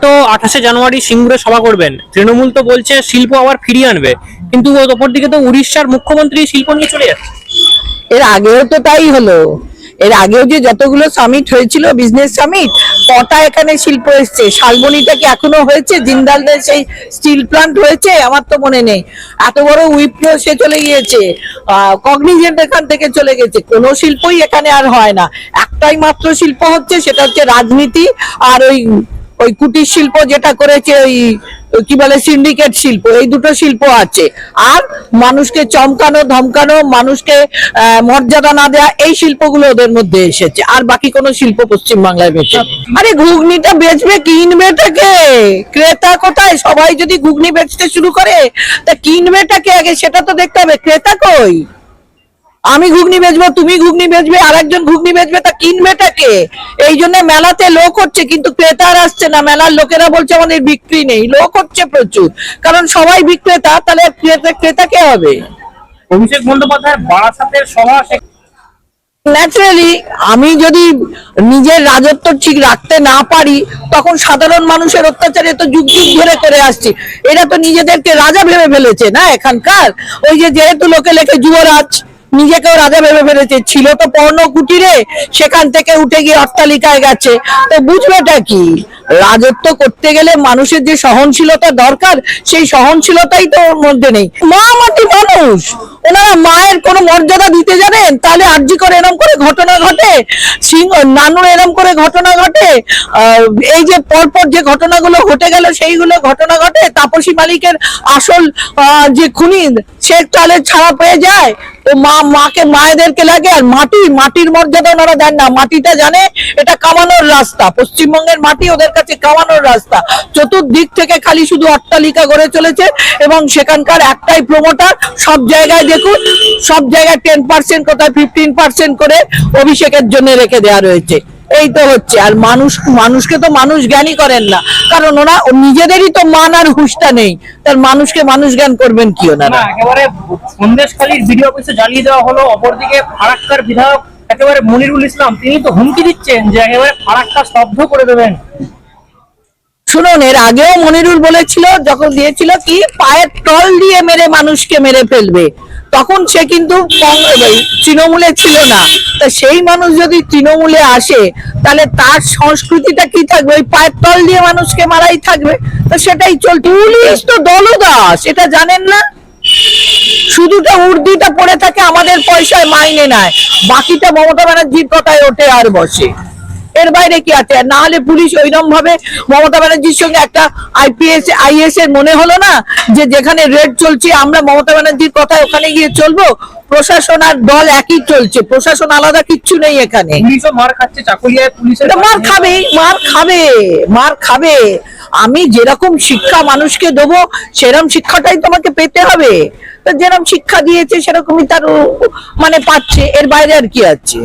তো 28শে জানুয়ারি সিঙ্গুরে সভা করবেন, তৃণমূল তো বলছে শিল্প আবার ফিরিয়ে আনবে, কিন্তু অপরদিকে তো উড়িষ্যার মুখ্যমন্ত্রী শিল্প নিয়ে চলে যাচ্ছে। এর আগেও তো তাই হলো। এর আগেও যে যতগুলো সামিট হয়েছিল, বিজনেস সামিট, কটা এখানে শিল্প এসছে? শালবনীটা কি এখনো হয়েছে? জিন্দালদের সেই স্টিল প্লান্ট হয়েছে? আমার তো মনে নেই। এত বড় উইপ্রো সে চলে গিয়েছে, কগনিজেন্ট এখান থেকে চলে গেছে। কোনো শিল্পই এখানে আর হয় না। একটাই মাত্র শিল্প হচ্ছে, সেটা হচ্ছে রাজনীতি। আর ওই ওই কুটির শিল্প যেটা করেছে, ওই কি বলে সিন্ডিকেট শিল্প, এই দুটো শিল্প আছে। আর মানুষকে চমকানো ধমকানো, মানুষকে মর্যাদা না দেওয়া, এই শিল্পগুলো ওদের মধ্যে এসেছে। আর বাকি কোনো শিল্প পশ্চিমবাংলায় বেঁচে নেই। আরে ঘুগনিটা বেচবে, কিনবেটাকে? ক্রেতা কোথায়? সবাই যদি ঘুগনি বেচতে শুরু করে, তা কিনবেটাকে আগে সেটা তো দেখতে হবে। ক্রেতা কই? আমি ঘুগনি বেচবো, তুমি ঘুগনি বেচবে, আর একজন ঘুগনি বেচবে, তা কিনবেটাকে? এই জন্য মেলাতে লোক হচ্ছে, কিন্তু ক্রেতা আর আসছে না। মেলার লোকেরা বলছে আমাদের বিক্রি নেই। লোক হচ্ছে প্রচুর, কারণ সবাই বিক্রেতা। তাহলে ক্রেতা কে হবে? অভিষেক বন্দ্যোপাধ্যায় বারাসাতের সভা, ন্যাচারালি আমি যদি নিজের রাজত্ব ঠিক রাখতে না পারি, তখন সাধারণ মানুষের অত্যাচারে তো যুগ যুগ ধরে করে আসছি। এরা তো নিজেদেরকে রাজা ভেবে ফেলেছে না এখানকার। ওই যে যেহেতু লোকে লেখে যুবরাজ, নিজেকেও রাজা ভেবে ফেলেছে। ছিল তো পর্ণ কুটিরে, সেখান থেকে উঠে গিয়ে অট্টালিকায় গেছে। তো বুঝবেটা কি? রাজত্ব করতে গেলে মানুষের যে সহনশীলতা দরকার, সেই সহনশীলতাই তো ওর মধ্যে নেই। মা মাটি মানুষ, ওনারা মায়ের কোনো মর্যাদা দিতে জানেন? তাহলে আরজি করে এরম করে ঘটনা ঘটে, নানুর এরম করে ঘটনা ঘটে, এই যে পরপর যে ঘটনাগুলো ঘটে গেল, সেইগুলো ঘটনা ঘটে। তাপসী মালিকের আসল যে খুনি, সে তাহলে ছাড়া পেয়ে যায়। তো মাকে মায়েদেরকে লাগে। আর মাটির মর্যাদা ওনারা দেন না। মাটিটা জানে এটা কামানোর রাস্তা। পশ্চিমবঙ্গের মাটি ওদের কাছে কামানোর রাস্তা। চতুর্দিক থেকে খালি শুধু অট্টালিকা গড়ে চলেছে, এবং সেখানকার একটাই প্রমোটার। সব জায়গায় দেখুন, সব জায়গায় 10%, কোথায় 15% করে অভিষেকের জন্য রেখে দেওয়া রয়েছে। এই তো হচ্ছে। আর মানুষকে তো মানুষ জ্ঞানই করেন না, কারণ ওরা নিজেদেরই তো মান আর হুঁশটা নেই। তার মানুষকে মানুষ জ্ঞান করবেন কি ওনারা? একেবারে সন্দেশখালীর বিডিও অফিসে জ্বালিয়ে দেওয়া হলো। অপরদিকে ফারাক্কার বিধায়ক একেবারে মনিরুল ইসলাম, তিনি তো হুমকি দিচ্ছেন যে একেবারে ফারাক্কা স্তব্ধ করে দেবেন। শুনুন, এর আগেও মনিরুল বলেছিল, যখন দিয়েছিল কি পায়ের তল দিয়ে মেরে মানুষকে মেরে ফেলবে, তখন সে কিন্তু তৃণমূলে ছিল না। তা সেই মানুষ যদি তৃণমূলে আসে, তাহলে তার সংস্কৃতিটা কি থাকবে? ওই পায়ের তল দিয়ে মানুষকে মারাই থাকবে। তো সেটাই চলছে। পুলিশ তো দলদাস, এটা জানেন না? শুধুটা উর্দিটা পড়ে থাকে, আমাদের পয়সায় মাইনে নেয়, বাকিটা মমতা ব্যানার্জির কথায় ওঠে আর বসে। এর বাইরে কি আছে? না হলে পুলিশ ওইরকম ভাবে মমতা ব্যানার্জির সঙ্গে একটা আইএস এর মনে হলো না যে যেখানে রেড চলছে আমরা মমতা ব্যানার্জির কথায় ওখানে গিয়ে চলবো? প্রশাসন আর দল একই চলছে, প্রশাসন আলাদা কিচ্ছু নেই এখানে। পুলিশও মার খাচ্ছে, চাকুলিয়ায় পুলিশের মার খাবে, মার খাবে। আমি যেরকম শিক্ষা মানুষকে দেবো, সেরকম শিক্ষাটাই তোমাকে পেতে হবে। যেরকম শিক্ষা দিয়েছে সেরকমই তার মানে পাচ্ছে। এর বাইরে আর কি আছে?